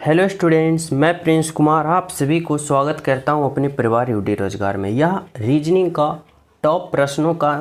Hello students, मैं Prince Kumar आप सभी को स्वागत करता हूं अपने परिवार यूडी रोजगार में। यह रीजनिंग का टॉप प्रश्नों का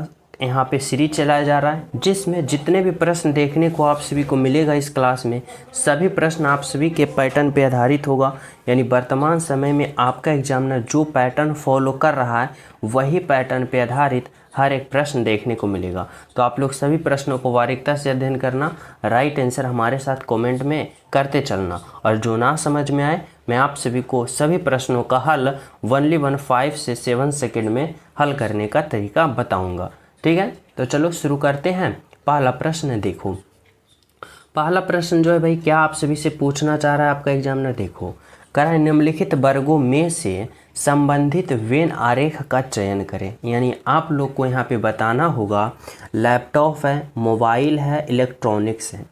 यहाँ पे सीरीज चलाया जा रहा है, जिसमें जितने भी प्रश्न देखने को आप सभी को मिलेगा इस क्लास में, सभी प्रश्न आप सभी के पैटर्न पे आधारित होगा। यानी वर्तमान समय में आपका एग्जामिनर जो पैटर्न फॉलो कर रहा है वही पैटर्न पे आधारित हर एक प्रश्न देखने को मिलेगा। तो आप लोग सभी प्रश्नों को बारीकता से अध्ययन करना, राइट आंसर हमारे साथ कमेंट में करते चलना, और जो ना समझ में आए मैं आप सभी को सभी प्रश्नों का हल ओनली 5 से 7 सेकंड में हल करने का तरीका बताऊंगा। ठीक है, तो चलो शुरू करते हैं। पहला प्रश्न देखो। पहला प्रश्न जो है भाई, क्या आप सभी से पूछना चाह रहा है आपका एग्जामिनर, देखो कह रहा है निम्नलिखित वर्गों में से संबंधित वेन आरेख का चयन करें। यानी आप लोग को यहाँ पे बताना होगा लैपटॉप है, मोबाइल है, इलेक्ट्रॉनिक्स है।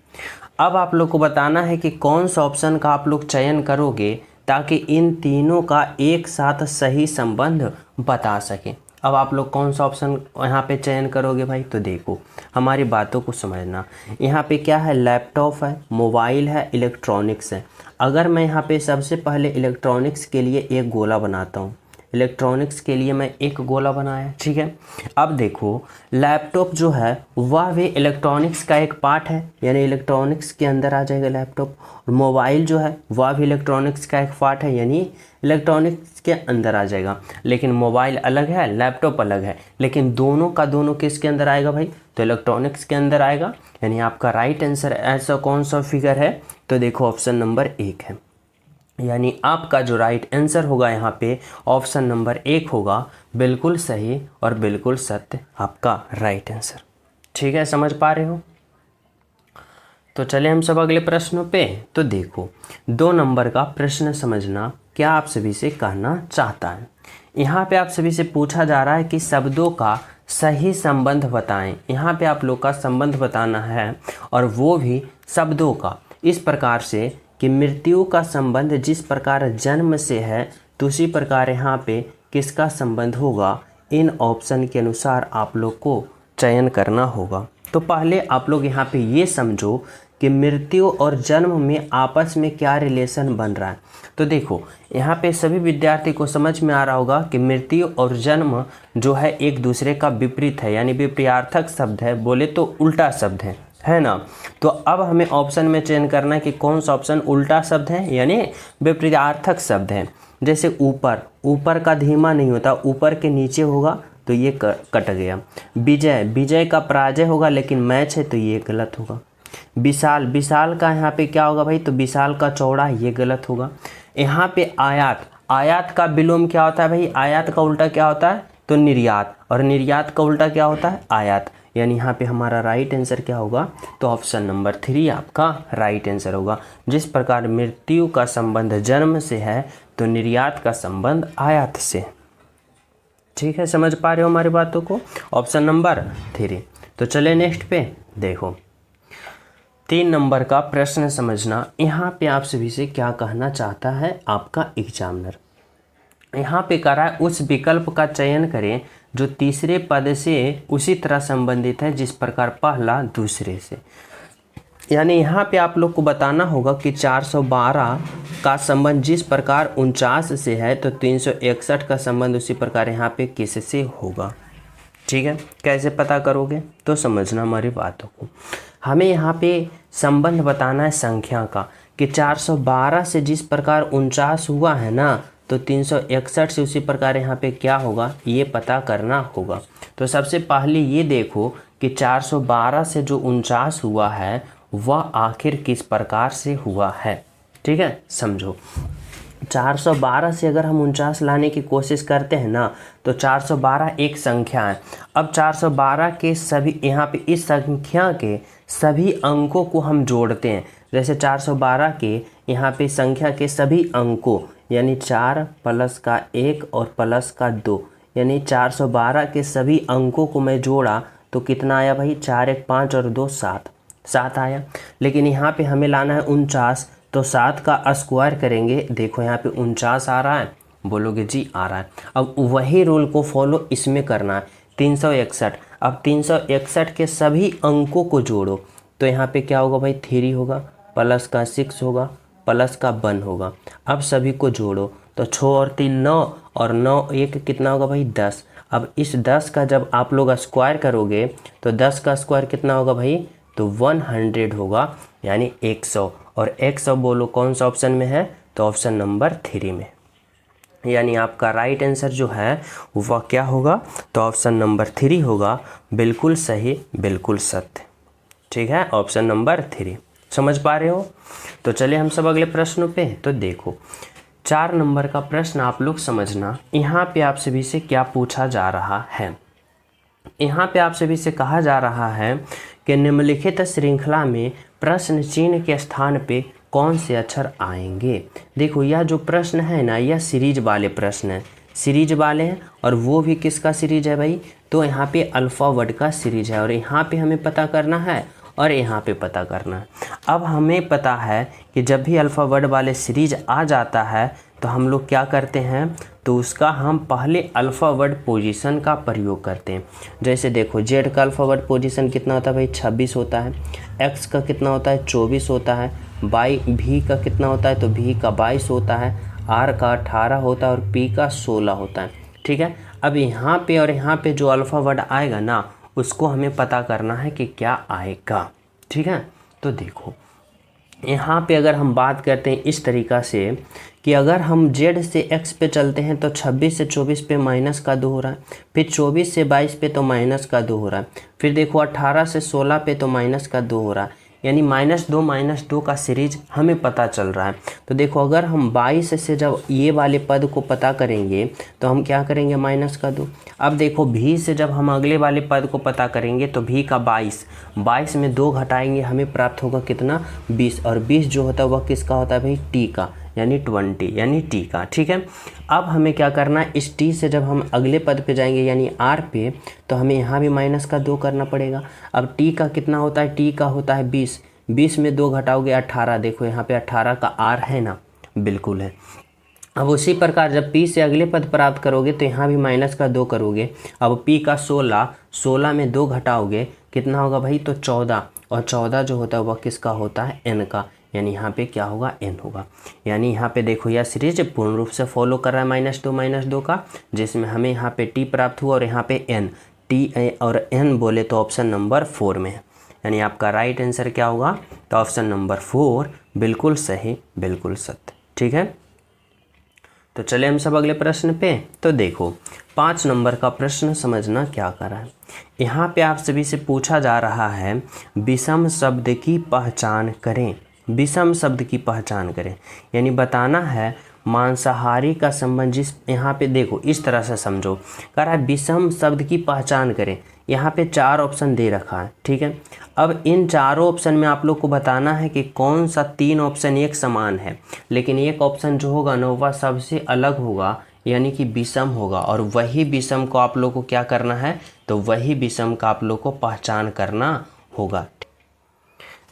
अब आप लोग को बताना है कि कौन सा ऑप्शन का आप लोग चयन करोगे ताकि इन तीनों का एक साथ सही संबंध बता सकें। अब आप लोग कौन सा ऑप्शन यहाँ पे चयन करोगे भाई, तो देखो हमारी बातों को समझना। यहाँ पे क्या है, लैपटॉप है, मोबाइल है, इलेक्ट्रॉनिक्स है। अगर मैं यहाँ पे सबसे पहले इलेक्ट्रॉनिक्स के लिए एक गोला बनाता हूँ, इलेक्ट्रॉनिक्स के लिए मैं एक गोला बनाया, ठीक है। अब देखो लैपटॉप जो है वह भी इलेक्ट्रॉनिक्स का एक पार्ट है, यानी इलेक्ट्रॉनिक्स के अंदर आ जाएगा लैपटॉप। और मोबाइल जो है वह भी इलेक्ट्रॉनिक्स का एक पार्ट है, यानी इलेक्ट्रॉनिक्स के अंदर आ जाएगा। लेकिन मोबाइल अलग है, लैपटॉप अलग है, लेकिन दोनों का दोनों किसके अंदर आएगा भाई, तो इलेक्ट्रॉनिक्स के अंदर आएगा। यानी आपका राइट आंसर ऐसा कौन सा फिगर है, तो देखो ऑप्शन नंबर 1 है। यानी आपका जो राइट आंसर होगा यहाँ पे ऑप्शन नंबर 1 होगा, बिल्कुल सही और बिल्कुल सत्य आपका राइट आंसर। ठीक है, समझ पा रहे हो। तो चले हम सब अगले प्रश्नों पे। तो देखो 2 नंबर का प्रश्न समझना, क्या आप सभी से कहना चाहता है। यहाँ पे आप सभी से पूछा जा रहा है कि शब्दों का सही संबंध बताएं। यहाँ पे आप लोग का संबंध बताना है, और वो भी शब्दों का इस प्रकार से कि मृत्यु का संबंध जिस प्रकार जन्म से है, तो उसी प्रकार यहाँ पे किसका संबंध होगा, इन ऑप्शन के अनुसार आप लोग को चयन करना होगा। तो पहले आप लोग यहाँ पे ये समझो कि मृत्यु और जन्म में आपस में क्या रिलेशन बन रहा है। तो देखो यहाँ पे सभी विद्यार्थी को समझ में आ रहा होगा कि मृत्यु और जन्म जो है एक दूसरे का विपरीत है, यानी विपरीतार्थक शब्द है, बोले तो उल्टा शब्द है ना। तो अब हमें ऑप्शन में चयन करना है कि कौन सा ऑप्शन उल्टा शब्द है, यानी विपरीतार्थक शब्द है। जैसे ऊपर, ऊपर का धीमा नहीं होता, ऊपर के नीचे होगा तो ये कट गया। विजय, विजय का पराजय होगा, लेकिन मैच है तो ये गलत होगा। विशाल, विशाल का यहाँ पे क्या होगा भाई, तो विशाल का चौड़ा, ये गलत होगा। यहाँ पे आयात, आयात का विलोम क्या होता है भाई, आयात का उल्टा क्या होता है, तो निर्यात, और निर्यात का उल्टा क्या होता है, आयात। यानी यहाँ पे हमारा राइट आंसर क्या होगा, तो ऑप्शन नंबर 3 आपका राइट आंसर होगा। जिस प्रकार मृत्यु का संबंध जन्म से है, तो निर्यात का संबंध आयात से। ठीक है, समझ पा रहे हो हमारी बातों को, ऑप्शन नंबर 3। तो चले नेक्स्ट पे देखो 3 नंबर का प्रश्न समझना। यहाँ पे आप सभी से क्या कहना चाहता है आपका एग्जामिनर। यहाँ पे कह रहा है उस विकल्प का चयन करें जो तीसरे पद से उसी तरह संबंधित है जिस प्रकार पहला दूसरे से। यानी यहाँ पे आप लोग को बताना होगा कि 412 का संबंध जिस प्रकार 49 से है, तो 361 का संबंध उसी प्रकार यहाँ पे किससे होगा। ठीक है, कैसे पता करोगे, तो समझना हमारी बातों को। हमें यहाँ पे संबंध बताना है संख्या का, कि 412 से जिस प्रकार 49 हुआ है ना, तो 361 से उसी प्रकार यहाँ पे क्या होगा, ये पता करना होगा। तो सबसे पहले ये देखो कि 412 से जो 49 हुआ है वह आखिर किस प्रकार से हुआ है। ठीक है, समझो 412 से अगर हम 49 लाने की कोशिश करते हैं ना, तो 412 एक संख्या है। अब 412 के सभी यहाँ पे इस संख्या के सभी अंकों को हम जोड़ते हैं। जैसे 412 के यहाँ पे संख्या के सभी अंकों, यानी 4 प्लस का 1 और प्लस का 2, यानी 412 के सभी अंकों को मैं जोड़ा तो कितना आया भाई, 4 1 5 और 2 7 आया। लेकिन यहाँ पे हमें लाना है 49, तो 7 का स्क्वायर करेंगे, देखो यहाँ पे 49 आ रहा है, बोलोगे जी आ रहा है। अब वही रूल को फॉलो इसमें करना है, 361। अब 361 के सभी अंकों को जोड़ो, तो यहाँ पे क्या होगा भाई, 3 होगा, प्लस का 6 होगा, प्लस का 1 होगा। अब सभी को जोड़ो तो 6 और 3 9 और 9 1 कितना होगा भाई 10। अब इस 10 का जब आप लोग स्क्वायर करोगे तो 10 का स्क्वायर कितना होगा भाई, तो 100 होगा, यानी 100। और 100 बोलो कौन सा ऑप्शन में है, तो ऑप्शन नंबर 3 में। यानी आपका राइट आंसर जो है वह क्या होगा, तो ऑप्शन नंबर 3 होगा। बिल्कुल सही, बिल्कुल सत्य। ठीक है, ऑप्शन नंबर 3। समझ पा रहे हो? तो चलिए हम सब अगले प्रश्नों पे। तो देखो 4 नंबर का प्रश्न आप लोग समझना। यहाँ पे आप सभी से क्या पूछा जा रहा है, यहाँ पे आप सभी से कहा जा रहा है कि निम्नलिखित श्रृंखला में प्रश्न चिन्ह के स्थान पे कौन से अक्षर आएंगे। देखो यह जो प्रश्न है ना, यह सीरीज वाले प्रश्न है, सीरीज वाले हैं। और वो भी किसका सीरीज है भाई, तो यहाँ पे अल्फ़ा वर्ड का सीरीज है। और यहाँ पे हमें पता करना है और यहाँ पे पता करना है। अब हमें पता है कि जब भी अल्फ़ा वर्ड वाले सीरीज आ जाता है तो हम लोग क्या करते हैं, तो उसका हम पहले अल्फ़ा वर्ड पोजीशन का प्रयोग करते हैं। जैसे देखो जेड का अल्फ़ा वर्ड पोजीशन कितना होता है भाई, 26 होता है। एक्स का कितना होता है, 24 होता है। भी का कितना होता है, तो भी का 22 होता है। आर का 18 होता है और पी का 16 होता है। ठीक है, अब यहाँ पे और यहाँ पे जो अल्फ़ा वर्ड आएगा ना, उसको हमें पता करना है कि क्या आएगा। ठीक है, तो देखो यहाँ पे अगर हम बात करते हैं इस तरीक़ा से कि अगर हम z से x पे चलते हैं तो 26 से 24 पे माइनस का 2 हो रहा है, फिर 24 से 22 पे तो माइनस का 2 हो रहा है, फिर देखो 18 से 16 पे तो माइनस का 2 हो रहा है, यानी -2 का सीरीज हमें पता चल रहा है। तो देखो अगर हम 22 से जब ये वाले पद को पता करेंगे तो हम क्या करेंगे, -2। अब देखो भी से जब हम अगले वाले पद को पता करेंगे तो भी का 22 में 2 घटाएंगे, हमें प्राप्त होगा कितना, 20। और 20 जो होता है वह किसका होता है भाई, टी का, यानी 20, यानी टी का। ठीक है, अब हमें क्या करना है, इस टी से जब हम अगले पद पे जाएंगे यानी आर पे, तो हमें यहाँ भी -2 करना पड़ेगा। अब टी का कितना होता है, टी का होता है 20 में 2 घटाओगे 18। देखो यहाँ पे 18 का आर है ना, बिल्कुल है। अब उसी प्रकार जब पी से अगले पद प्राप्त करोगे तो यहाँ भी -2 करोगे। अब पी का 16 में 2 घटाओगे कितना होगा भाई, तो 14। और 14 जो होता है वह किसका होता है, एन का, यानी यहाँ पे क्या होगा, एन होगा। यानी यहाँ पे देखो यह सीरीज पूर्ण रूप से फॉलो कर रहा है -2 का, जिसमें हमें यहाँ पे टी प्राप्त हुआ और यहाँ पे एन, टी और एन बोले तो ऑप्शन नंबर 4 में है। यानी आपका राइट आंसर क्या होगा, तो ऑप्शन नंबर 4 बिल्कुल सही, बिल्कुल सत्य। ठीक है, तो चले हम सब अगले प्रश्न पे। तो देखो 5 नंबर का प्रश्न समझना क्या कर रहा है। यहाँ पे आप सभी से पूछा जा रहा है विषम शब्द की पहचान करें, विषम शब्द की पहचान करें, यानी बताना है मांसाहारी का संबंध। जिस यहाँ पे देखो इस तरह से समझो, कह रहा है विषम शब्द की पहचान करें। यहाँ पे 4 ऑप्शन दे रखा है। ठीक है, अब इन चारों ऑप्शन में आप लोग को बताना है कि कौन सा 3 ऑप्शन एक समान है, लेकिन एक ऑप्शन जो होगा ना वह सबसे अलग होगा, यानी कि विषम होगा। और वही विषम को आप लोग को क्या करना है, तो वही विषम का आप लोग को पहचान करना होगा।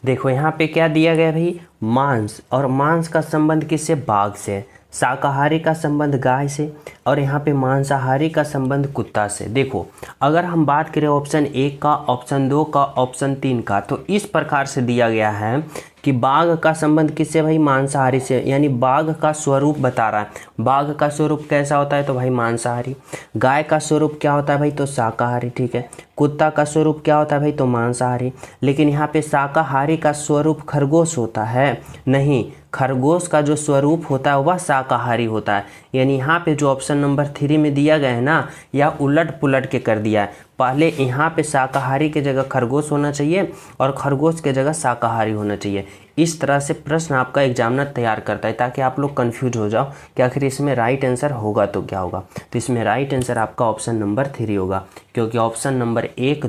देखो यहाँ पे क्या दिया गया भाई, मांस, और मांस का संबंध किससे, बाघ से। शाकाहारी का संबंध गाय से, और यहाँ पे मांसाहारी का संबंध कुत्ता से। देखो अगर हम बात करें ऑप्शन 1 का, ऑप्शन 2 का, ऑप्शन 3 का, तो इस प्रकार से दिया गया है कि बाघ का संबंध किससे भाई, मांसाहारी से। यानी बाघ का स्वरूप बता रहा है। बाघ का स्वरूप कैसा होता है, तो भाई मांसाहारी। गाय का स्वरूप क्या होता है भाई, तो शाकाहारी। ठीक है, कुत्ता का स्वरूप क्या होता है भाई, तो मांसाहारी। लेकिन यहाँ पे शाकाहारी का स्वरूप खरगोश होता है, नहीं, खरगोश का जो स्वरूप होता है वह शाकाहारी होता है। यानी यहाँ पे जो ऑप्शन नंबर 3 में दिया गया है ना, यह उलट पुलट के कर दिया है। पहले यहाँ पे शाकाहारी के जगह खरगोश होना चाहिए और खरगोश के जगह शाकाहारी होना चाहिए। इस तरह से प्रश्न आपका एग्जामिनर तैयार करता है ताकि आप लोग कंफ्यूज हो जाओ कि आखिर इसमें राइट आंसर होगा तो क्या होगा। तो इसमें राइट आंसर आपका ऑप्शन नंबर 3 होगा, क्योंकि ऑप्शन नंबर 1,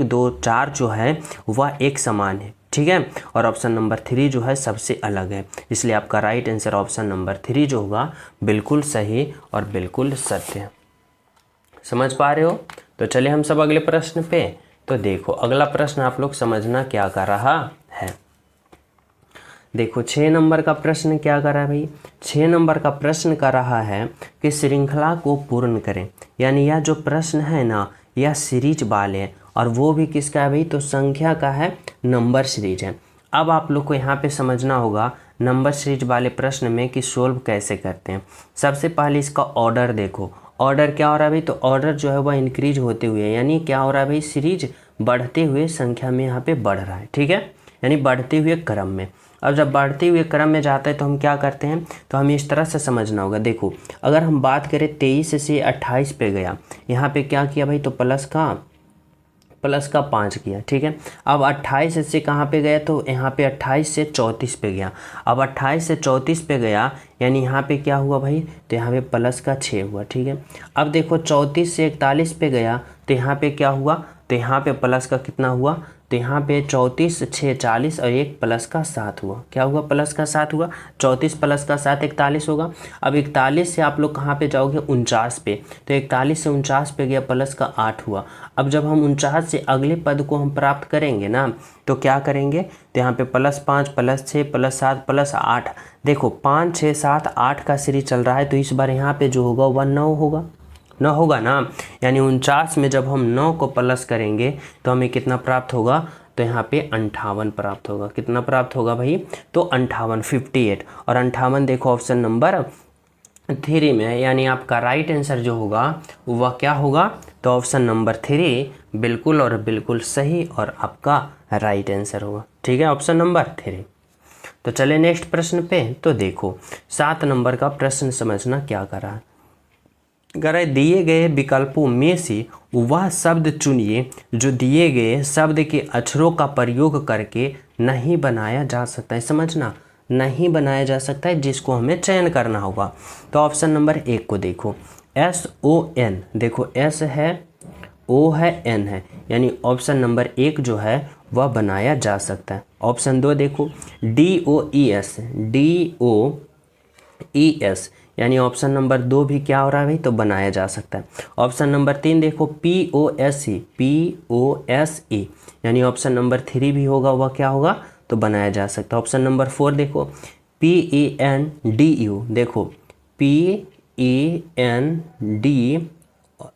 2, 4 जो है वह एक समान है। ठीक है, और ऑप्शन नंबर 3 जो है सबसे अलग है, इसलिए आपका राइट आंसर ऑप्शन नंबर 3 जो होगा बिल्कुल सही और बिल्कुल सत्य है। समझ पा रहे हो? तो चलिए हम सब अगले प्रश्न पे। तो देखो अगला प्रश्न आप लोग समझना क्या कर रहा है। देखो 6 नंबर का प्रश्न क्या कर रहा है भाई, 6 नंबर का प्रश्न कर रहा है कि श्रृंखला को पूर्ण करें। यानी यह जो प्रश्न है ना, यह सीरीज वाले है, और वो भी किसका है भाई, तो संख्या का है, नंबर सीरीज है। अब आप लोग को यहाँ पे समझना होगा नंबर सीरीज वाले प्रश्न में कि सोल्व कैसे करते हैं। सबसे पहले इसका ऑर्डर देखो, ऑर्डर क्या हो रहा है भाई, तो ऑर्डर जो है वह इंक्रीज होते हुए, यानी क्या हो रहा है भाई, सीरीज बढ़ते हुए संख्या में यहाँ पे बढ़ रहा है, ठीक है, यानी बढ़ते हुए क्रम में। अब जब बढ़ते हुए क्रम में जाता है तो हम क्या करते हैं, तो हमें इस तरह से समझना होगा। देखो अगर हम बात करें 23 से 28 पे गया, यहाँ पे क्या किया भाई, तो प्लस का 5 किया, ठीक है। अब 28 से कहाँ पे गया, तो यहाँ पे 28 से 34 पे गया। अब 28 से 34 पे गया, यानी यहाँ पे क्या हुआ भाई, तो यहाँ पे प्लस का 6 हुआ, ठीक है। अब देखो 34 से 41 पे गया, तो यहाँ पे क्या हुआ, तो यहाँ पे प्लस का कितना हुआ, तो यहाँ पे 34 6 40 और 1 प्लस का 7 हुआ। क्या हुआ, प्लस का 7 हुआ। 34 प्लस का 7 41 होगा। अब 41 से आप लोग कहाँ पे जाओगे, 49 पे, तो 41 से 49 पे गया, प्लस का 8 हुआ। अब जब हम 49 से अगले पद को हम प्राप्त करेंगे ना, तो क्या करेंगे, तो यहाँ पे +5 +6 +7 +8, देखो 5 6 7 8 का सीरीज चल रहा है, तो इस बार यहाँ पे जो होगा वह 9 होगा, 9 होगा ना। यानी 49 में जब हम 9 को प्लस करेंगे तो हमें कितना प्राप्त होगा, तो यहाँ पे 58 प्राप्त होगा। कितना प्राप्त होगा भाई, तो 58 58। और 58 देखो ऑप्शन नंबर 3 में है, यानी आपका राइट आंसर जो होगा वह क्या होगा, तो ऑप्शन नंबर 3 बिल्कुल और बिल्कुल सही और आपका राइट आंसर होगा, ठीक है, ऑप्शन नंबर 3। तो चले नेक्स्ट प्रश्न पे। तो देखो 7 नंबर का प्रश्न समझना क्या कर रहा है। अगर दिए गए विकल्पों में से वह शब्द चुनिए जो दिए गए शब्द के अक्षरों का प्रयोग करके नहीं बनाया जा सकता है। समझना, नहीं बनाया जा सकता है, जिसको हमें चयन करना होगा। तो ऑप्शन नंबर 1 को देखो, SON, देखो S है, O है, N है, यानी ऑप्शन नंबर 1 जो है वह बनाया जा सकता है। ऑप्शन 2 देखो, DOES, DOES, यानी ऑप्शन नंबर 2 भी क्या हो रहा है भाई, तो बनाया जा सकता है। ऑप्शन नंबर 3 देखो, POSE, POSE, यानी ऑप्शन नंबर 3 भी होगा, वह क्या होगा, तो बनाया जा सकता है। ऑप्शन नंबर 4 देखो, PENDU, देखो PEND,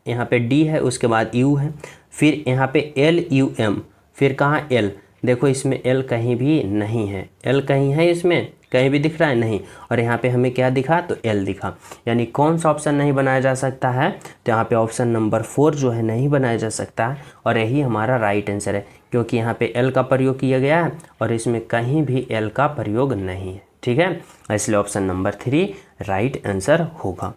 यहाँ पे D है, उसके बाद U है, फिर यहाँ पे LUM, फिर कहाँ L, देखो इसमें L कहीं भी नहीं है। L कहीं है, इसमें कहीं भी दिख रहा है नहीं, और यहाँ पे हमें क्या दिखा, तो L दिखा। यानी कौन सा ऑप्शन नहीं बनाया जा सकता है, तो यहाँ पे ऑप्शन नंबर 4 जो है नहीं बनाया जा सकता है, और यही हमारा राइट आंसर है, क्योंकि यहाँ पे L का प्रयोग किया गया है और इसमें कहीं भी L का प्रयोग नहीं है, ठीक है, इसलिए ऑप्शन नंबर 3 राइट आंसर होगा।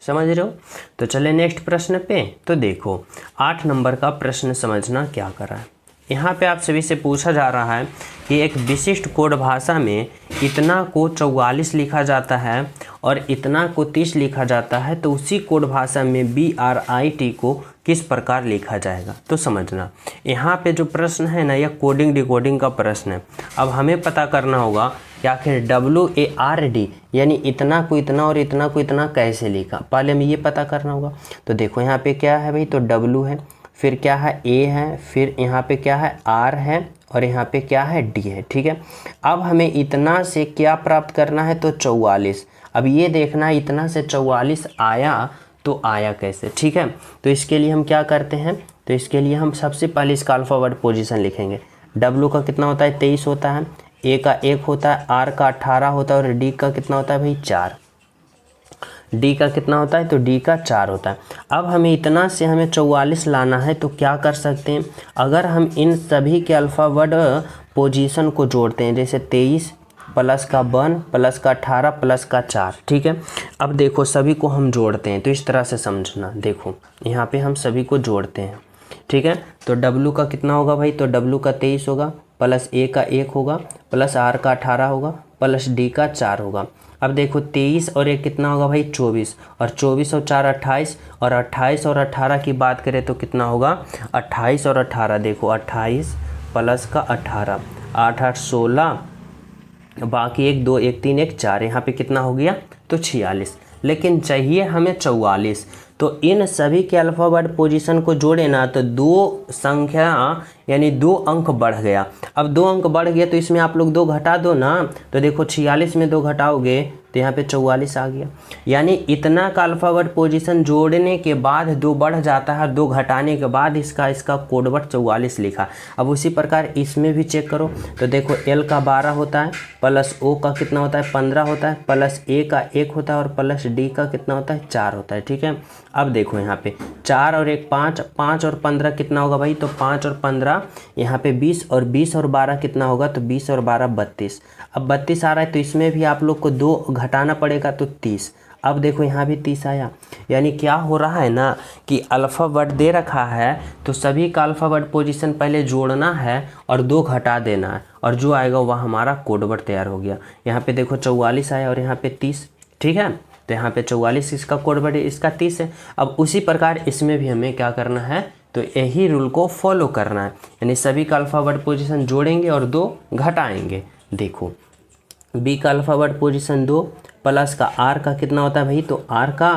समझ रहे हो। तो चले नेक्स्ट प्रश्न पे। तो देखो 8 नंबर का प्रश्न समझना क्या कर रहा है। यहाँ पे आप सभी से पूछा जा रहा है कि एक विशिष्ट कोड भाषा में इतना को 44 लिखा जाता है और इतना को 30 लिखा जाता है, तो उसी कोड भाषा में BRIT को किस प्रकार लिखा जाएगा। तो समझना, यहाँ पे जो प्रश्न है ना, यह कोडिंग डिकोडिंग का प्रश्न है। अब हमें पता करना होगा कि आखिर WARD यानी इतना को इतना और इतना को इतना कैसे लिखा, पहले हमें ये पता करना होगा। तो देखो यहाँ पे क्या है भाई, तो W है, फिर क्या है A है, फिर यहाँ पे क्या है R है, और यहाँ पे क्या है D है, ठीक है। अब हमें इतना से क्या प्राप्त करना है, तो 44। अब ये देखना है इतना से 44 आया तो आया कैसे, ठीक है। तो इसके लिए हम क्या करते हैं, तो इसके लिए हम सबसे पहले इसका अल्फ़ाबेट पोजीशन लिखेंगे। W का कितना होता है, 23 होता है, A का 1 होता है, R का 18 होता है, और D का कितना होता है भाई, 4। D का कितना होता है, तो D का 4 होता है। अब हमें इतना से हमें 44 लाना है, तो क्या कर सकते हैं, अगर हम इन सभी के अल्फ़ाबेट पोजीशन को जोड़ते हैं, जैसे 23 प्लस का 1 प्लस का 18 प्लस का 4, ठीक है। अब देखो सभी को हम जोड़ते हैं, तो इस तरह से समझना, देखो यहाँ पे हम सभी को जोड़ते हैं, ठीक है। तो W का कितना होगा भाई, तो W का 23 होगा, प्लस A का 1 होगा, प्लस R का 18 होगा, प्लस D का 4 होगा। अब देखो 23 और 1 कितना होगा भाई, 24, और 24 और 4 28, और 28 और 18 की बात करें तो कितना होगा, 28 और 18, देखो 28 प्लस का 18, 8 8 16, बाकी 1 2 1 3 1 4, यहाँ पे कितना हो गया, तो 46। लेकिन चाहिए हमें 44, तो इन सभी के अल्फ़ाबेट पोजीशन को जोड़े ना, तो 2 संख्या यानी 2 अंक बढ़ गया। अब 2 अंक बढ़ गया, तो इसमें आप लोग 2 घटा दो ना, तो देखो 46 में 2 घटाओगे तो यहाँ पे 44 आ गया। यानी इतना का अल्फ़ाबेट पोजीशन जोड़ने के बाद 2 बढ़ जाता है, 2 घटाने के बाद इसका कोड वर्ड 44 लिखा। अब उसी प्रकार इसमें भी चेक करो तो देखो L का 12 होता है, प्लस O का कितना होता है 15 होता है, प्लस A का 1 होता है और प्लस D का कितना होता है 4 होता है। ठीक है, अब देखो यहाँ पे 4 और 1 5, 5 और 15 कितना होगा भाई, तो 5 और 15 यहाँ पे 20 और 20 और 12 कितना होगा, तो 20 और 12 32। अब 32 आ रहा है तो इसमें भी आप लोग को 2 घटाना पड़ेगा तो 30। अब देखो यहाँ भी 30 आया। यानी क्या हो रहा है ना कि अल्फ़ाबेट दे रखा है तो सभी का अल्फ़ाबेट पोजीशन पहले जोड़ना है और 2 घटा देना है और जो आएगा वह हमारा कोड वर्ड तैयार हो गया। यहाँ पे देखो 44 आया और यहाँ पे 30। ठीक है, तो यहाँ पे 44 इसका कोड वर्ड है, इसका 30 है। अब उसी प्रकार इसमें भी हमें क्या करना है, तो यही रूल को फॉलो करना है। यानी सभी का अल्फ़ाबेट पोजीशन जोड़ेंगे और 2 घटाएंगे। देखो बी का अल्फ़ाबेट पोजीशन 2, प्लस का आर का कितना होता है भाई, तो आर का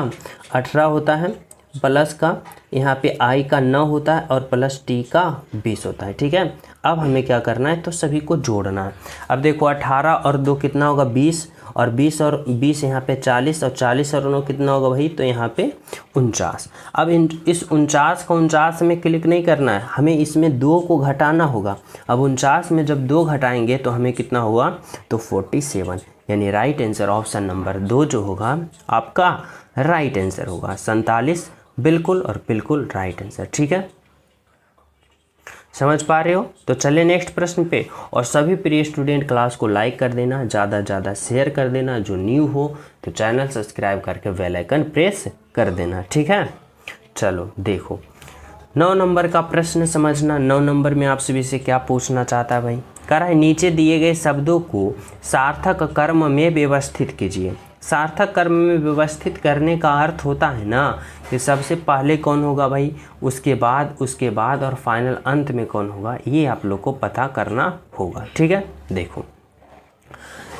18 होता है, प्लस का यहाँ पे आई का 9 होता है और प्लस टी का 20 होता है। ठीक है, अब हमें क्या करना है, तो सभी को जोड़ना है। अब देखो 18 और 2 कितना होगा 20 और 20 और 20 यहाँ पे 40 और 40 और 9 कितना होगा भाई, तो यहाँ पे 49। अब इस 49 का 49 में क्लिक नहीं करना है, हमें इसमें 2 को घटाना होगा। अब 49 में जब 2 घटाएंगे तो हमें कितना होगा, तो 47। यानी राइट आंसर ऑप्शन नंबर 2 जो होगा आपका राइट आंसर होगा। 47 बिल्कुल और बिल्कुल राइट आंसर। ठीक है, समझ पा रहे हो। तो चलिए नेक्स्ट प्रश्न पे, और सभी प्रिय स्टूडेंट क्लास को लाइक कर देना, ज़्यादा से ज़्यादा शेयर कर देना, जो न्यू हो तो चैनल सब्सक्राइब करके बेल आइकन प्रेस कर देना। ठीक है, चलो देखो 9 नंबर का प्रश्न समझना। 9 नंबर में आप सभी से क्या पूछना चाहता है भाई, कह रहा है नीचे दिए गए शब्दों को सार्थक कर्म में व्यवस्थित कीजिए। सार्थक कर्म में व्यवस्थित करने का अर्थ होता है ना कि सबसे पहले कौन होगा भाई, उसके बाद और फाइनल अंत में कौन होगा, ये आप लोग को पता करना होगा। ठीक है, देखो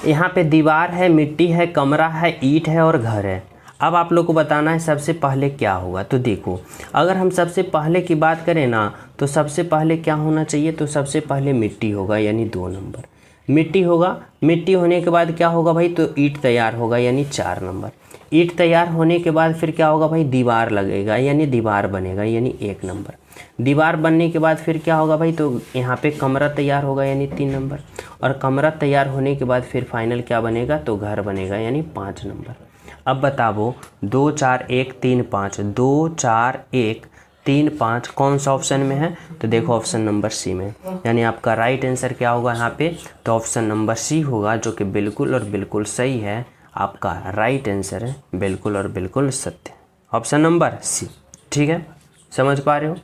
यहाँ पे दीवार है, मिट्टी है, कमरा है, ईंट है और घर है। अब आप लोग को बताना है सबसे पहले क्या होगा। तो देखो अगर हम सबसे पहले की बात करें ना, तो सबसे पहले क्या होना चाहिए, तो सबसे पहले मिट्टी होगा, यानी 2 नंबर मिट्टी होगा। मिट्टी होने के बाद क्या होगा भाई, तो ईंट तैयार होगा, यानी 4 नंबर। ईंट तैयार होने के बाद फिर क्या होगा भाई, दीवार लगेगा, यानी दीवार बनेगा, यानी 1 नंबर। दीवार बनने के बाद फिर क्या होगा भाई, तो यहाँ पे कमरा तैयार होगा, यानी 3 नंबर। और कमरा तैयार होने के बाद फिर फाइनल क्या बनेगा, तो घर बनेगा, यानी 5 नंबर। अब बताओ 2 4 1 3 5, 2 4 1 3 5 कौन सा ऑप्शन में है, तो देखो ऑप्शन नंबर सी में। यानी आपका राइट आंसर क्या होगा यहाँ पे, तो ऑप्शन नंबर सी होगा, जो कि बिल्कुल और बिल्कुल सही है। आपका राइट आंसर है बिल्कुल और बिल्कुल सत्य, ऑप्शन नंबर सी। ठीक है, समझ पा रहे हो।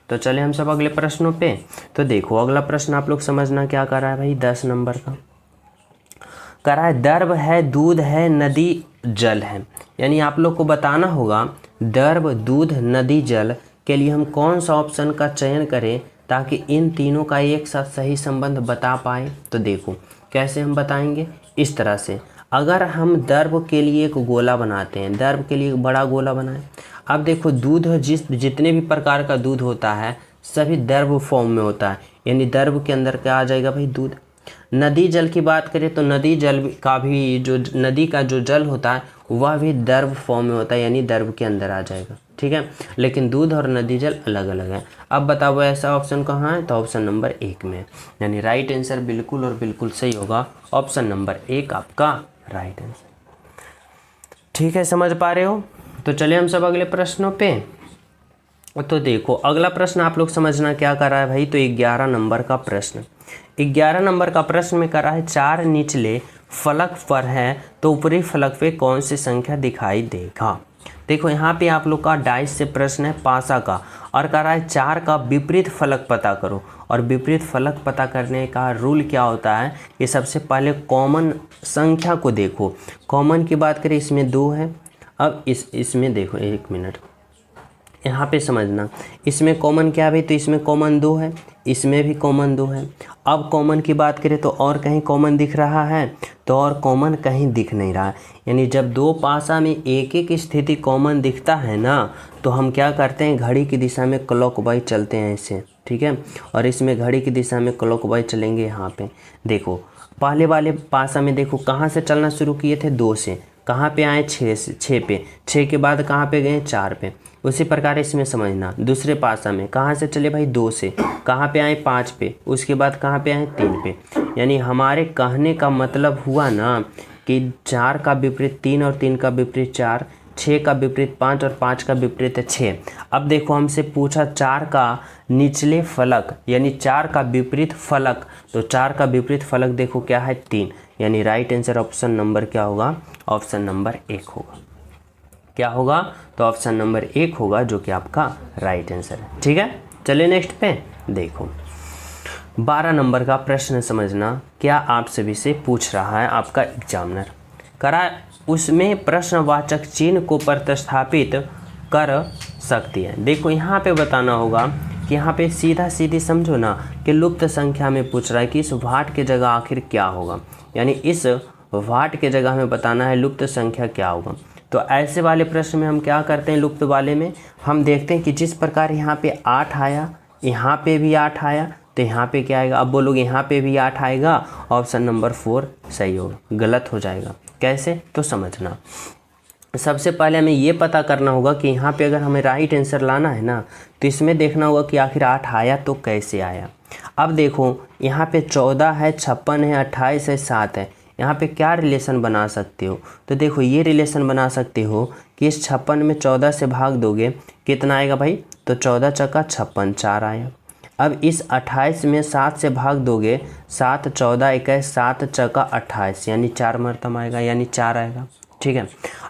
तो चले हम सब अगले प्रश्नों पे। तो देखो अगला प्रश्न आप लोग समझना क्या कर रहा है भाई, 10 नंबर का कर रहा है, दर्भ है, दूध है, नदी जल है। यानी आप लोग को बताना होगा दर्भ, दूध, नदी, जल के लिए हम कौन सा ऑप्शन का चयन करें ताकि इन तीनों का एक साथ सही संबंध बता पाए। तो देखो कैसे हम बताएंगे, इस तरह से अगर हम दर्भ के लिए एक गोला बनाते हैं, दर्भ के लिए एक बड़ा गोला बनाएं। अब देखो दूध जितने भी प्रकार का दूध होता है सभी दर्भ फॉर्म में होता है, यानी दर्भ के अंदर क्या आ जाएगा भाई, दूध। नदी जल की बात करें तो नदी जल का भी, जो नदी का जो जल होता है वह भी दर्भ फॉर्म में होता है, यानी दर्भ के अंदर आ जाएगा। ठीक है, लेकिन दूध और नदी जल अलग अलग है। अब बताओ ऐसा ऑप्शन कहाँ है, तो ऑप्शन नंबर 1 में। यानी राइट आंसर बिल्कुल और बिल्कुल सही होगा, ऑप्शन नंबर 1 आपका राइट आंसर। ठीक है, समझ पा रहे हो। तो चलिए हम सब अगले प्रश्नों पे। तो देखो अगला प्रश्न आप लोग समझना क्या कर रहा है भाई, तो 11 नंबर का प्रश्न। 11 नंबर का प्रश्न में कर रहा है 4 निचले फलक पर है तो ऊपरी फलक पे कौन सी संख्या दिखाई देगा। देखो यहाँ पे आप लोग का डाइस से प्रश्न है पासा का, और कह रहा है 4 का विपरीत फलक पता करो। और विपरीत फलक पता करने का रूल क्या होता है कि सबसे पहले कॉमन संख्या को देखो। कॉमन की बात करें इसमें 2 है। अब इसमें देखो 1 मिनट यहाँ पे समझना, इसमें कॉमन क्या है भाई, तो इसमें कॉमन 2 है, इसमें भी कॉमन 2 है। अब कॉमन की बात करें तो और कहीं कॉमन दिख रहा है, तो और कॉमन कहीं दिख नहीं रहा है। यानी जब 2 पासा में एक एक स्थिति कॉमन दिखता है ना, तो हम क्या करते हैं, घड़ी की दिशा में क्लॉकवाइज चलते हैं ऐसे। ठीक है, और इसमें घड़ी की दिशा में क्लॉकवाइज चलेंगे। यहाँ पे देखो पहले वाले पासा में देखो कहाँ से चलना शुरू किए थे, 2 से, कहाँ पे आए 6 पे, 6 के बाद कहाँ पे गए 4 पे। उसी प्रकार इसमें समझना, दूसरे पासा में कहाँ से चले भाई 2 से, कहाँ पे आए 5 पे, उसके बाद कहाँ पे आए 3 पे। यानी हमारे कहने का मतलब हुआ ना कि 4 का विपरीत 3 और 3 का विपरीत 4, 6 का विपरीत 5 और 5 का विपरीत 6। अब देखो हमसे पूछा 4 का निचले फलक यानी 4 का विपरीत फलक, तो 4 का विपरीत फलक देखो क्या है 3, यानी राइट आंसर ऑप्शन नंबर क्या होगा, ऑप्शन नंबर 1 होगा। क्या होगा, तो ऑप्शन नंबर 1 होगा जो कि आपका राइट आंसर है। ठीक है, चलिए नेक्स्ट पे देखो 12 नंबर का प्रश्न समझना, क्या आप सभी से पूछ रहा है आपका एग्जामिनर करा, उसमें प्रश्नवाचक चिन्ह को प्रतिस्थापित कर सकती है। देखो यहाँ पे बताना होगा कि यहाँ पे सीधा सीधी समझो ना कि लुप्त संख्या में पूछ रहा है कि इस वाट के जगह आखिर क्या होगा, यानी इस वाट के जगह हमें बताना है लुप्त संख्या क्या होगा। तो ऐसे वाले प्रश्न में हम क्या करते हैं, लुप्त वाले में हम देखते हैं कि जिस प्रकार यहाँ पे 8 आया, यहाँ पे भी 8 आया, तो यहाँ पे क्या आएगा, अब बोलोगे यहाँ पे भी 8 आएगा, ऑप्शन नंबर 4 सही होगा, गलत हो जाएगा। कैसे, तो समझना, सबसे पहले हमें ये पता करना होगा कि यहाँ पे अगर हमें राइट आंसर लाना है ना, तो इसमें देखना होगा कि आखिर 8 आया तो कैसे आया। अब देखो यहाँ पे 14 है, 56 है, 28 है, 7 है, यहाँ पे क्या रिलेशन बना सकते हो, तो देखो ये रिलेशन बना सकते हो कि इस 56 में 14 से भाग दोगे कितना आएगा भाई, तो 14 चक्का 56, 4 आया। अब इस 28 में 7 से भाग दोगे, 7 14 21, 7 चक्का 28, यानी 4 मरतब आएगा, यानी 4 आएगा। ठीक है,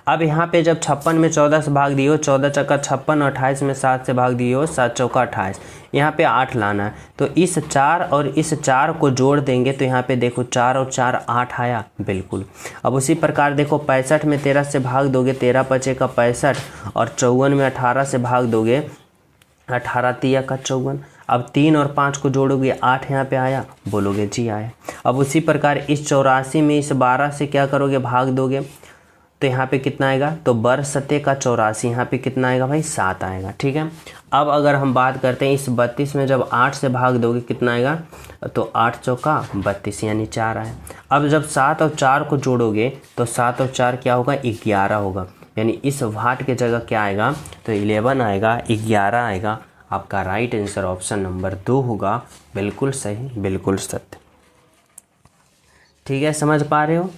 अब यहाँ पे जब 56 में 14 से भाग दिए हो, 14 चक्का 56, 28 में 7 से भाग दिए हो, 7 चौका 28, यहाँ पे 8 लाना है, तो इस 4 और इस 4 को जोड़ देंगे तो यहाँ पे देखो 4 और 4 8 आया, बिल्कुल। अब उसी प्रकार देखो 65 में 13 से भाग दोगे, 13 पचे का 65, और 54 में 18 से भाग दोगे, 18 तिया का 54। अब 3 और 5 को जोड़ोगे, 8 यहाँ पे आया, बोलोगे जी आया। अब उसी प्रकार इस 84 में इस 12 से क्या करोगे, भाग दोगे, तो यहाँ पे कितना आएगा, तो बर सत्ते का 84, यहाँ पे कितना आएगा भाई 7 आएगा। ठीक है, अब अगर हम बात करते हैं इस 32 में जब 8 से भाग दोगे कितना आएगा, तो 8 चौका 32, यानी 4 आए। अब जब 7 और 4 को जोड़ोगे तो 7 और 4 क्या होगा, 11 होगा, यानी इस वाट के जगह क्या आएगा, तो 11 आएगा, 11 आएगा। आपका राइट आंसर ऑप्शन नंबर 2 होगा, बिल्कुल सही, बिल्कुल सत्य। ठीक है, समझ पा रहे हो।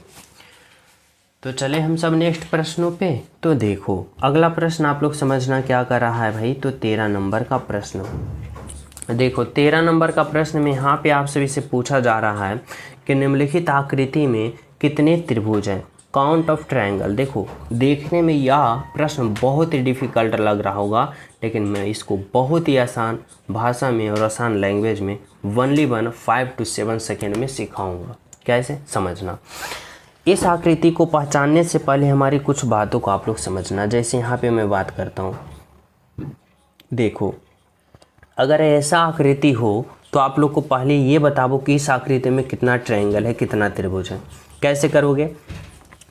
तो चले हम सब नेक्स्ट प्रश्नों पे। तो देखो अगला प्रश्न आप लोग समझना क्या कर रहा है भाई, तो 13 नंबर का प्रश्न। देखो 13 नंबर का प्रश्न में यहाँ पे आप सभी से पूछा जा रहा है कि निम्नलिखित आकृति में कितने त्रिभुज हैं, काउंट ऑफ ट्रायंगल। देखो देखने में यह प्रश्न बहुत ही डिफ़िकल्ट लग रहा होगा, लेकिन मैं इसको बहुत ही आसान भाषा में और आसान लैंग्वेज में ओनली 5 to 7 सेकेंड में सिखाऊंगा। कैसे समझना, इस आकृति को पहचानने से पहले हमारी कुछ बातों को आप लोग समझना। जैसे यहाँ पे मैं बात करता हूँ, देखो अगर ऐसा आकृति हो तो आप लोग को पहले ये बताओ कि इस आकृति में कितना ट्रायंगल है, कितना त्रिभुज है। कैसे करोगे,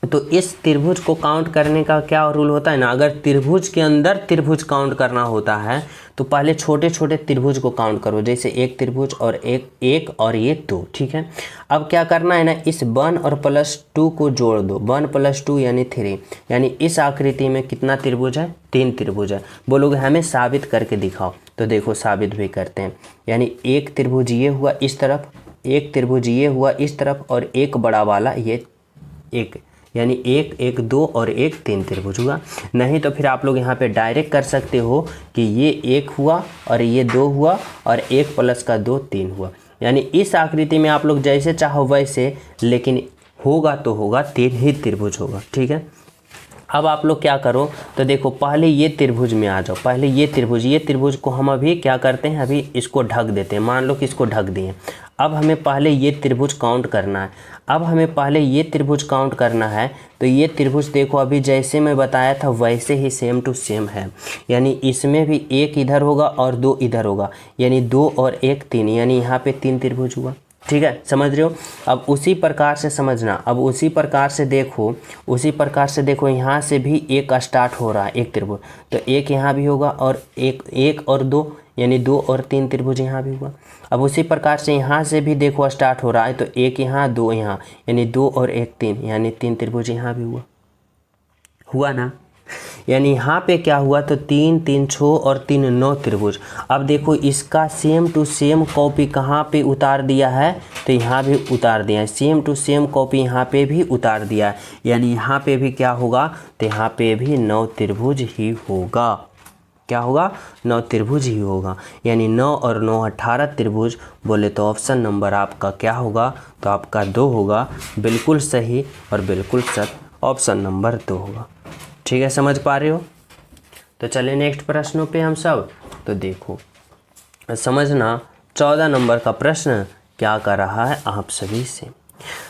तो इस त्रिभुज को काउंट करने का क्या रूल होता है ना, अगर त्रिभुज के अंदर त्रिभुज काउंट करना होता है तो पहले छोटे छोटे त्रिभुज को काउंट करो, जैसे एक त्रिभुज और एक और ये 2। ठीक है, अब क्या करना है ना, इस 1 और +2 को जोड़ दो, 1 + 2 यानी 3, यानी इस आकृति में कितना त्रिभुज है, 3 त्रिभुज है। बोलोगे हमें साबित करके दिखाओ, तो देखो साबित भी करते हैं। यानी एक त्रिभुज ये हुआ इस तरफ, एक त्रिभुज ये हुआ इस तरफ, और एक बड़ा वाला ये एक, यानी 1 1 2 और 1 3 त्रिभुज हुआ। नहीं तो फिर आप लोग यहाँ पे डायरेक्ट कर सकते हो कि ये 1 हुआ और ये 2 हुआ और 1 + 2 3 हुआ। यानी इस आकृति में आप लोग जैसे चाहो वैसे, लेकिन होगा तो होगा 3 ही त्रिभुज होगा। ठीक है, अब आप लोग क्या करो, तो देखो पहले ये त्रिभुज में आ जाओ, पहले ये त्रिभुज को हम अभी क्या करते हैं, अभी इसको ढक देते हैं। मान लो कि इसको ढक दिए, अब हमें पहले ये त्रिभुज काउंट करना है। अब हमें पहले ये त्रिभुज काउंट करना है, तो ये त्रिभुज देखो अभी जैसे मैं बताया था वैसे ही सेम टू सेम है। यानी इसमें भी 1 इधर होगा और 2 इधर होगा, यानी 2 और 1 3, यानी यहाँ पे 3 त्रिभुज हुआ। ठीक है, समझ रहे हो। अब उसी प्रकार से समझना, अब उसी प्रकार से देखो यहाँ से भी एक स्टार्ट हो रहा है, एक त्रिभुज, तो एक यहाँ भी होगा और एक और दो, यानी 2 और 3 त्रिभुज यहाँ भी हुआ। अब उसी प्रकार से यहाँ से भी देखो स्टार्ट हो रहा है, तो एक यहाँ 2 यहाँ, यानी 2 और 1 3, यानी 3 त्रिभुज यहाँ भी हुआ ना। यानी यहाँ पे क्या हुआ, तो 3 3 6 और 3 9 त्रिभुज। अब देखो इसका सेम टू सेम कॉपी कहाँ पे उतार दिया है, तो यहाँ भी उतार दिया है। सेम टू सेम कॉपी यहाँ पे भी उतार दिया है, यानी यहाँ पे भी क्या होगा, तो यहाँ पे भी 9 त्रिभुज ही होगा। क्या होगा, 9 त्रिभुज ही होगा, यानी 9 और 9 18 त्रिभुज। बोले तो ऑप्शन नंबर आपका क्या होगा, तो आपका 2 होगा। बिल्कुल सही और बिल्कुल सच, ऑप्शन नंबर 2 होगा। ठीक है, समझ पा रहे हो। तो चलिए नेक्स्ट प्रश्नों पे हम सब, तो देखो समझना 14 नंबर का प्रश्न क्या कर रहा है आप सभी से।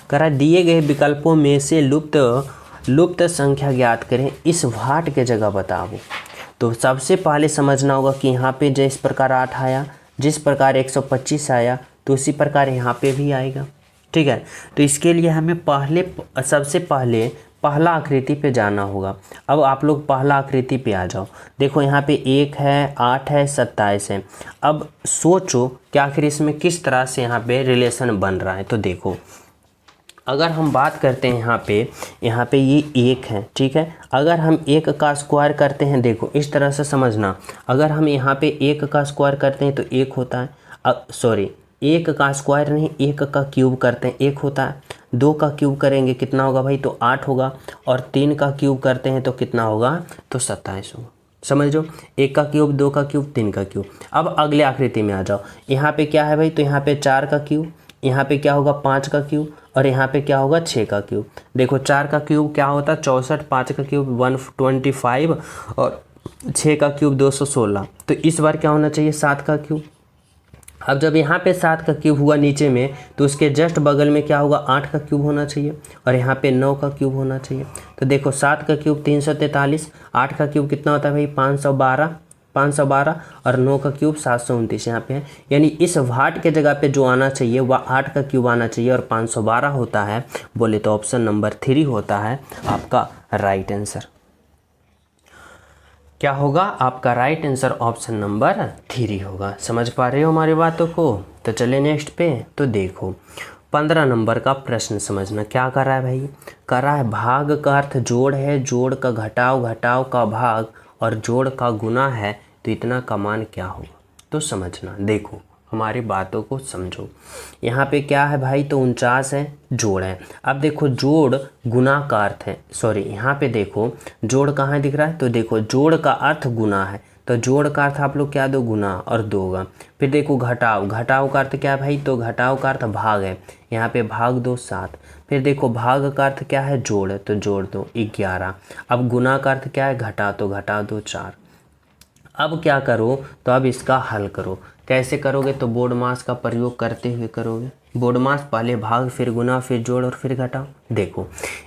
कह रहा है दिए गए विकल्पों में से लुप्त संख्या ज्ञात करें, इस भाट के जगह बताओ। तो सबसे पहले समझना होगा कि यहाँ पे जिस प्रकार 8 आया, जिस प्रकार 125 आया, तो उसी प्रकार यहाँ पे भी आएगा। ठीक है, तो इसके लिए हमें सबसे पहले पहला आकृति पे जाना होगा। अब आप लोग पहला आकृति पे आ जाओ। देखो यहाँ पे 1 है, 8 है, 27 है। अब सोचो कि आखिर इसमें किस तरह से यहाँ पे रिलेशन बन रहा है। तो देखो अगर हम बात करते हैं यहाँ पे ये 1 है, ठीक है। अगर हम 1 का स्क्वायर करते हैं, देखो इस तरह से समझना, अगर हम यहाँ पे 1 का स्क्वायर करते हैं तो 1 होता है। सॉरी, 1 का स्क्वायर नहीं, 1 का क्यूब करते हैं 1 होता है। 2 का क्यूब करेंगे कितना होगा भाई, तो 8 होगा। और 3 का क्यूब करते हैं तो कितना होगा, तो 27 होगा। समझ लो, 1 का क्यूब, 2 का क्यूब, 3 का क्यूब। अब अगले आकृति में आ जाओ। यहाँ पे क्या है भाई, तो यहाँ पे 4 का क्यूब, यहाँ पे क्या होगा 5 का क्यूब, और यहाँ पे क्या होगा 6 का क्यूब। देखो 4 का क्यूब क्या होता है 64, 5 का क्यूब 125 और 6 का क्यूब 216। तो इस बार क्या होना चाहिए 7 का क्यूब। अब जब यहाँ पे 7 का क्यूब हुआ नीचे में, तो उसके जस्ट बगल में क्या होगा 8 का क्यूब होना चाहिए, और यहाँ पे 9 का क्यूब होना चाहिए। तो देखो 7 का क्यूब 343, 8 का क्यूब कितना होता है भाई 512 और 9 का क्यूब 729 यहाँ पे है। यानी इस भाट के जगह पे जो आना चाहिए वह 8 का क्यूब आना चाहिए और 512 होता है। बोले तो ऑप्शन नंबर 3 होता है आपका राइट आंसर। क्या होगा आपका राइट आंसर, ऑप्शन नंबर 3 होगा। समझ पा रहे हो हमारी बातों को। तो चले नेक्स्ट पे, तो देखो 15 नंबर का प्रश्न समझना क्या कर रहा है भाई। कर रहा है भाग का अर्थ जोड़ है, जोड़ का घटाव, घटाव का भाग और जोड़ का गुना है, तो इतना का मान क्या होगा। तो समझना, देखो हमारी बातों को समझो। यहाँ पे क्या है भाई, तो 49 है, जोड़ है। अब देखो जोड़ गुना का अर्थ है, सॉरी यहाँ पे देखो जोड़ कहाँ दिख रहा है, तो देखो जोड़ का अर्थ गुना है, तो जोड़ का अर्थ आप लोग क्या दो, गुना, और 2 होगा। फिर देखो घटाव, घटाव का अर्थ क्या है भाई, तो घटाव का अर्थ भाग है, यहाँ पे भाग 2 7। फिर देखो भाग का अर्थ क्या है, जोड़, तो जोड़ 2 11। अब गुना का अर्थ क्या है, घटा, तो घटा 2 4। अब क्या करो, तो अब इसका हल करो। कैसे करोगे, तो बोर्ड मास का प्रयोग करते हुए करोगे। बोर्ड मास पहले भाग, फिर गुना, फिर जोड़ और फिर घटाओ। देखो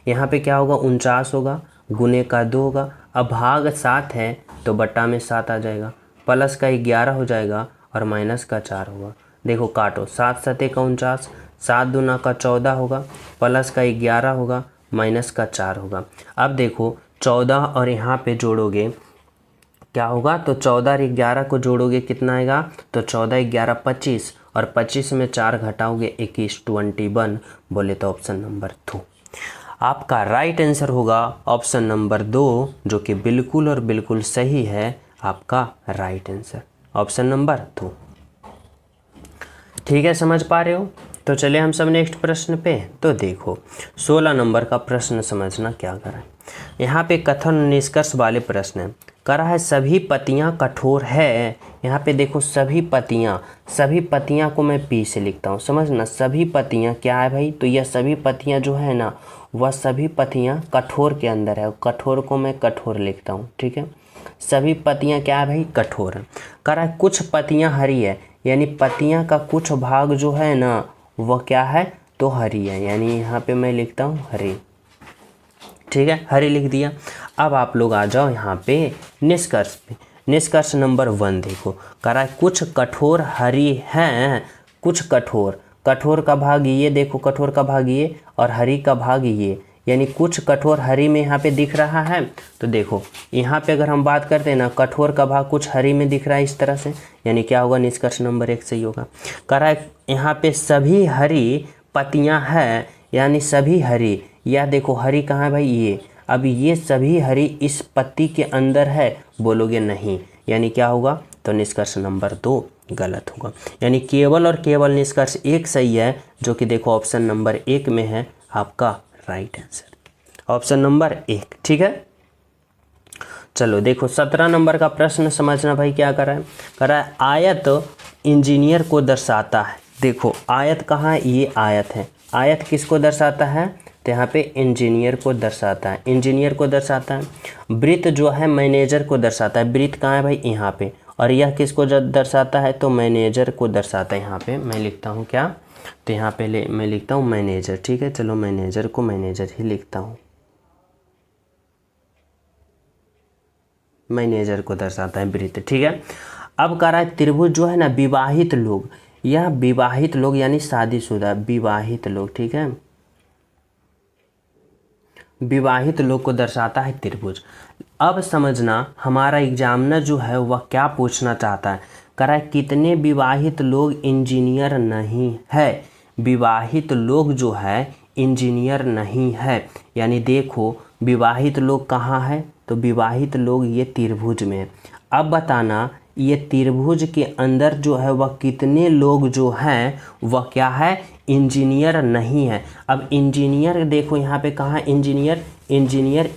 यहाँ पे क्या होगा 49 होगा, गुने का 2 होगा। अब भाग 7 है तो बट्टा में 7 आ जाएगा, प्लस का 11 हो जाएगा और माइनस का 4 होगा। देखो काटो, 7 7 का 49, 7 दूना का 14 होगा, प्लस का 11 होगा, माइनस का 4 होगा। अब देखो 14 और यहाँ पे जोड़ोगे क्या होगा, तो 14 और 11 को जोड़ोगे कितना आएगा, तो 14 11 25 और 25 में 4 घटाओगे 21 21। बोले तो ऑप्शन नंबर 2 आपका राइट आंसर होगा, ऑप्शन नंबर 2, जो कि बिल्कुल और बिल्कुल सही है आपका राइट आंसर, ऑप्शन नंबर 2। ठीक है, समझ पा रहे हो। तो चलिए हम सब नेक्स्ट प्रश्न पे, तो देखो 16 नंबर का प्रश्न समझना क्या करें। यहाँ पे कथन निष्कर्ष वाले प्रश्न है। करा है सभी पत्तियाँ कठोर है। यहाँ पे देखो सभी पत्तियाँ को मैं पी से लिखता हूँ, समझना। सभी पत्तियाँ क्या है भाई, तो यह सभी पत्तियाँ जो है ना, वह सभी पत्तियाँ कठोर के अंदर है। कठोर को मैं कठोर लिखता हूँ, ठीक है। सभी पत्तियाँ क्या है भाई, कठोर है। करा है कुछ पत्तियाँ हरी है, यानी पत्तियाँ का कुछ भाग जो है ना वह क्या है, तो हरी है, यानी यहाँ पे मैं लिखता हूँ हरी, ठीक है, हरी लिख दिया। अब आप लोग आ जाओ यहाँ पे निष्कर्ष पे। निष्कर्ष नंबर 1 देखो, करा है कुछ कठोर हरी हैं, कुछ कठोर कठोर का भाग ये, देखो कठोर का भाग ये और हरी का भाग ये, यानी कुछ कठोर हरी में यहाँ पे दिख रहा है। तो देखो यहाँ पे अगर हम बात करते हैं ना, कठोर का भाग कुछ हरी में दिख रहा है इस तरह से, यानी क्या होगा, निष्कर्ष नंबर 1 सही होगा। कह रहा है यहाँ पे सभी हरी पत्तियाँ हैं, यानी सभी हरी, यह देखो हरी कहाँ है भाई, ये। अब ये सभी हरी इस पत्ती के अंदर है, बोलोगे नहीं, यानी क्या होगा, तो निष्कर्ष नंबर 2 गलत होगा। यानी केवल और केवल निष्कर्ष 1 सही है, जो कि देखो ऑप्शन नंबर 1 में है आपका राइट आंसर, ऑप्शन नंबर 1। ठीक है, चलो देखो 17 नंबर का प्रश्न समझना भाई, क्या कर रहा है, कर रहा है आयत इंजीनियर को दर्शाता है। देखो आयत कहाँ है, ये आयत है, आयत किसको दर्शाता है, तो यहाँ पे इंजीनियर को दर्शाता है, इंजीनियर को दर्शाता है। वृत्त जो है मैनेजर को दर्शाता है, वृत्त कहाँ है भाई, यहाँ पे, और यह किसको दर्शाता है, तो मैनेजर को दर्शाता है। यहाँ पे मैं लिखता हूँ क्या, तो यहाँ पे मैं लिखता हूँ मैनेजर। ठीक है, चलो मैनेजर को मैनेजर ही लिखता हूँ, मैनेजर को दर्शाता है वृत्त। ठीक है, अब कह रहा है त्रिभुज जो है ना, विवाहित लोग, यह विवाहित लोग यानी शादीशुदा विवाहित लोग, ठीक है, विवाहित लोग को दर्शाता है त्रिभुज। अब समझना हमारा एग्जामिनर जो है वह क्या पूछना चाहता है, कह रहा है कितने विवाहित लोग इंजीनियर नहीं है, विवाहित लोग जो है इंजीनियर नहीं है, यानी देखो विवाहित लोग कहाँ है, तो विवाहित लोग ये त्रिभुज में है। अब बताना ये त्रिभुज के अंदर जो है वह कितने लोग जो हैं वह क्या है, इंजीनियर नहीं है। अब इंजीनियर देखो यहाँ पे कहाँ इंजीनियर, इंजीनियर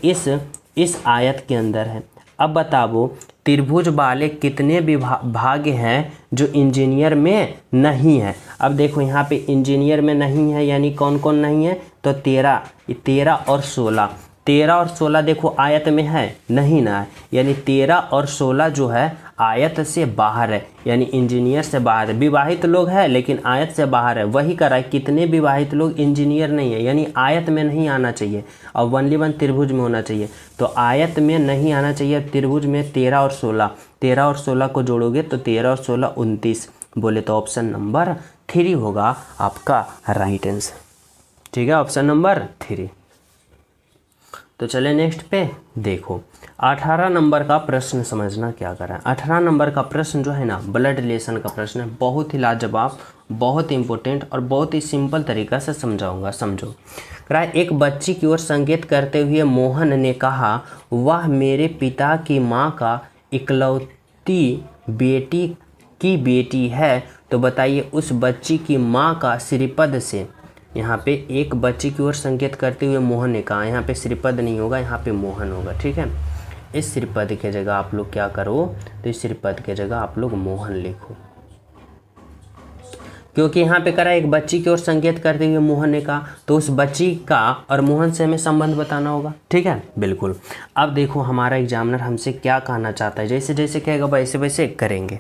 इस आयत के अंदर है। अब बताओ त्रिभुज वाले कितने भाग हैं जो इंजीनियर में नहीं है। अब देखो यहाँ पे इंजीनियर में नहीं है, यानी कौन कौन नहीं है, तो 13 और 16, 13 और 16 देखो आयत में है नहीं ना, यानी 13 और 16 जो है आयत से बाहर है, यानी इंजीनियर से बाहर है। विवाहित लोग है लेकिन आयत से बाहर है, वही करा है कितने विवाहित लोग इंजीनियर नहीं है, यानी आयत में नहीं आना चाहिए और वनली वन त्रिभुज में होना चाहिए। तो आयत में नहीं आना चाहिए, त्रिभुज में 13 और 16, 13 और 16 को जोड़ोगे तो 13 और 16 29, बोले तो ऑप्शन नंबर 3 होगा आपका राइट आंसर। ठीक है, ऑप्शन नंबर 3। तो चले नेक्स्ट पे, देखो 18 नंबर का प्रश्न समझना क्या कर रहा है। 18 नंबर का प्रश्न जो है ना ब्लड रिलेशन का प्रश्न है, बहुत ही लाजवाब, बहुत इंपॉर्टेंट और बहुत ही सिंपल तरीका से समझाऊंगा, समझो। कह रहा है एक बच्ची की ओर संकेत करते हुए मोहन ने कहा, वह मेरे पिता की माँ का इकलौती बेटी की बेटी है। तो बताइए उस बच्ची की माँ का श्रीपद से, यहाँ पे एक बच्ची की ओर संकेत करते हुए मोहन ने कहा, यहाँ पे श्रीपद नहीं होगा, यहाँ पे मोहन होगा। ठीक है, इस श्रीपद के जगह आप लोग क्या करो, तो इस श्रीपद के जगह आप लोग मोहन लिखो, क्योंकि यहाँ पे करा एक बच्ची की ओर संकेत करते हुए मोहन ने कहा, तो उस बच्ची का और मोहन से हमें संबंध बताना होगा। ठीक है, बिल्कुल। अब देखो हमारा एग्जामिनर हमसे क्या कहना चाहता है, जैसे जैसे कहेगा वैसे वैसे करेंगे।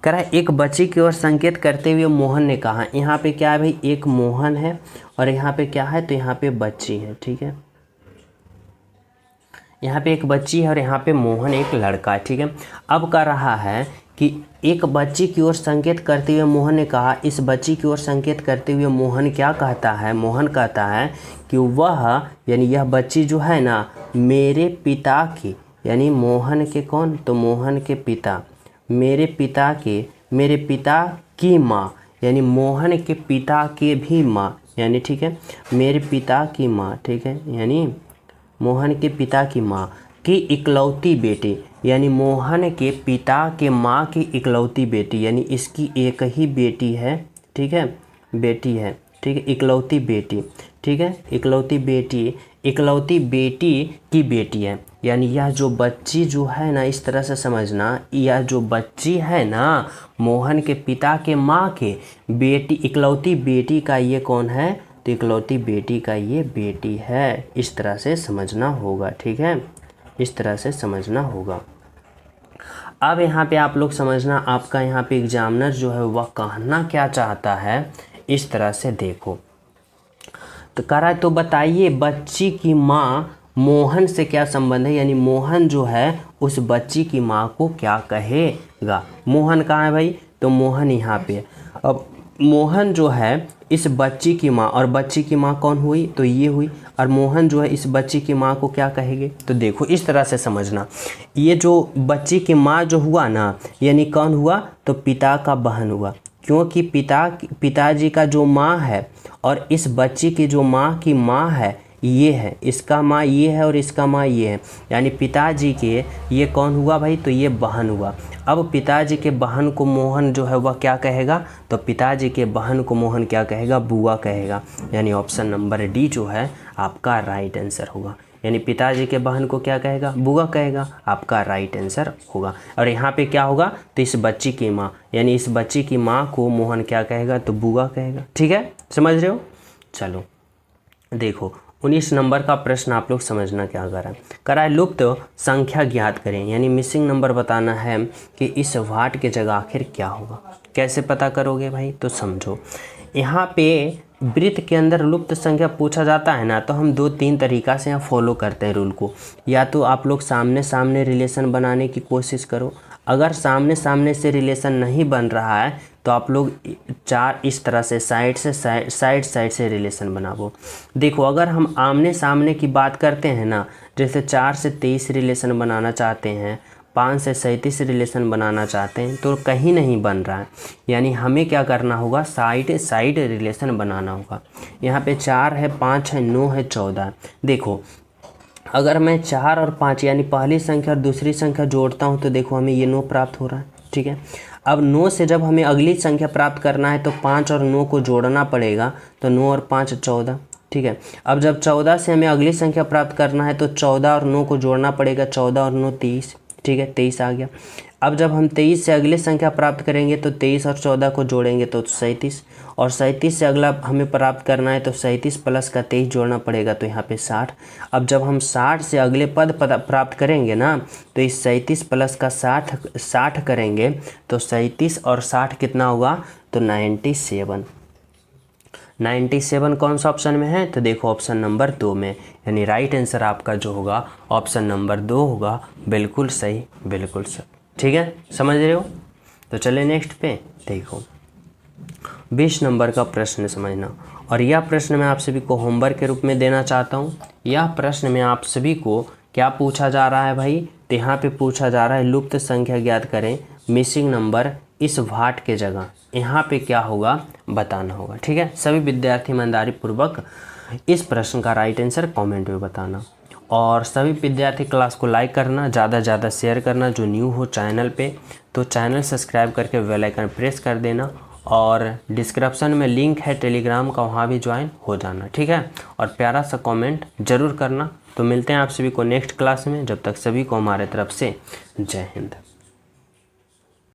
करा एक बच्ची की ओर संकेत करते हुए मोहन ने कहा, यहाँ पे क्या है भाई, एक मोहन है और यहाँ पे क्या है, तो यहाँ पे बच्ची है। ठीक है, यहाँ पे एक बच्ची है और यहाँ पे मोहन एक लड़का है। ठीक है, अब कह रहा है कि एक बच्ची की ओर संकेत करते हुए मोहन ने कहा, इस बच्ची की ओर संकेत करते हुए मोहन क्या कहता है, मोहन कहता है कि वह यानी यह बच्ची जो है ना मेरे पिता की, यानी मोहन के कौन, तो मोहन के पिता, मेरे पिता की माँ, यानी मोहन के पिता के भी माँ, यानी ठीक है मेरे पिता की माँ, ठीक है, यानी मोहन के पिता की माँ की इकलौती बेटी, यानी मोहन के पिता के माँ की इकलौती बेटी, यानी इसकी एक ही बेटी है। ठीक है, बेटी है। ठीक है, इकलौती बेटी। ठीक है, इकलौती बेटी की बेटी है, यानी यह जो बच्ची जो है ना, इस तरह से समझना, यह जो बच्ची है ना मोहन के पिता के माँ के बेटी, इकलौती बेटी का ये कौन है, तो इकलौती बेटी का ये बेटी है। इस तरह से समझना होगा। ठीक है, इस तरह से समझना होगा। अब यहाँ पे आप लोग समझना, आपका यहाँ पे एग्जामिनर जो है वह कहना क्या चाहता है, इस तरह से देखो। तो कह रहा है तो बताइए बच्ची की माँ मोहन से क्या संबंध है, यानी मोहन जो है उस बच्ची की माँ को क्या कहेगा। मोहन कहाँ है भाई, तो मोहन यहाँ पे है। अब मोहन जो है इस बच्ची की माँ, और बच्ची की माँ कौन हुई, तो ये हुई, और मोहन जो है इस बच्ची की माँ को क्या कहेंगे, तो देखो इस तरह से समझना। ये जो बच्ची की माँ जो हुआ ना, यानी कौन हुआ, तो पिता का बहन हुआ, क्योंकि पिताजी का जो माँ है और इस बच्ची की जो माँ की माँ है ये है, इसका माँ ये है और इसका माँ ये है, यानी पिताजी के ये कौन हुआ भाई, तो ये बहन हुआ। अब पिताजी के बहन को मोहन जो है वह क्या कहेगा, तो पिताजी के बहन को मोहन क्या कहेगा, बुआ कहेगा, यानी ऑप्शन नंबर डी जो है आपका राइट आंसर होगा। यानी पिताजी के बहन को क्या कहेगा, बुआ कहेगा, आपका राइट आंसर होगा। और यहाँ पे क्या होगा, तो इस बच्ची की माँ, यानी इस बच्ची की माँ को मोहन क्या कहेगा, तो बुआ कहेगा। ठीक है, समझ रहे हो। चलो देखो 19 नंबर का प्रश्न आप लोग समझना क्या करा है, लुप्त संख्या ज्ञात करें, यानी मिसिंग नंबर बताना है कि इस वाट की जगह आखिर क्या होगा। कैसे पता करोगे भाई, तो समझो, यहाँ पे वृत्त के अंदर लुप्त संख्या पूछा जाता है ना, तो हम 2-3 तरीक़ा से यहाँ फॉलो करते हैं रूल को। या तो आप लोग सामने सामने रिलेशन बनाने की कोशिश करो, अगर सामने सामने से रिलेशन नहीं बन रहा है तो आप लोग 4 इस तरह से साइड से रिलेशन बनाओ। देखो अगर हम आमने सामने की बात करते हैं ना, जैसे 4 से 23 रिलेशन बनाना चाहते हैं, 5 से 37 रिलेशन बनाना चाहते हैं, तो कहीं नहीं बन रहा है, यानी हमें क्या करना होगा, साइड रिलेशन बनाना होगा। यहाँ पे 4 है, 5 है, 9 है, 14। देखो अगर मैं 4 और 5 यानी पहली संख्या और दूसरी संख्या जोड़ता हूँ तो देखो हमें ये 9 प्राप्त हो रहा है। ठीक है, अब 9 से जब हमें अगली संख्या प्राप्त करना है तो 5 और 9 को जोड़ना पड़ेगा, तो 9 और 5 14। ठीक है, अब जब 14 से हमें अगली संख्या प्राप्त करना है तो 14 और 9 को जोड़ना पड़ेगा, 14 और 9 23। ठीक है, 23 आ गया। अब जब हम 23 से अगली संख्या प्राप्त करेंगे तो 23 और 14 को जोड़ेंगे तो 37, और 37 से अगला हमें प्राप्त करना है तो 37 प्लस का 23 जोड़ना पड़ेगा, तो यहाँ पे 60। अब जब हम 60 से अगले पद प्राप्त करेंगे ना, तो इस 37 प्लस का 60 करेंगे तो 37 और 60 कितना होगा, तो 97। 97 कौन सा ऑप्शन में है, तो देखो ऑप्शन नंबर 2 में, यानी राइट आंसर आपका जो होगा ऑप्शन नंबर 2 होगा। बिल्कुल सही, बिल्कुल सही। ठीक है, समझ रहे हो। तो चले नेक्स्ट पे, देखो 20 नंबर का प्रश्न समझना, और यह प्रश्न मैं आप सभी को होमवर्क के रूप में देना चाहता हूँ। यह प्रश्न में आप सभी को क्या पूछा जा रहा है भाई, तो यहाँ पे पूछा जा रहा है लुप्त संख्या ज्ञात करें, मिसिंग नंबर इस वाट के जगह, यहाँ पे क्या होगा बताना होगा। ठीक है, सभी विद्यार्थी ईमानदारी पूर्वक इस प्रश्न का राइट आंसर कमेंट में बताना, और सभी विद्यार्थी क्लास को लाइक करना, ज़्यादा से ज़्यादा शेयर करना। जो न्यू हो चैनल पे तो चैनल सब्सक्राइब करके बेल आइकन प्रेस कर देना, और डिस्क्रिप्शन में लिंक है टेलीग्राम का, वहाँ भी ज्वाइन हो जाना। ठीक है, और प्यारा सा कमेंट ज़रूर करना। तो मिलते हैं आप सभी को नेक्स्ट क्लास में, जब तक सभी को हमारे तरफ से जय हिंद।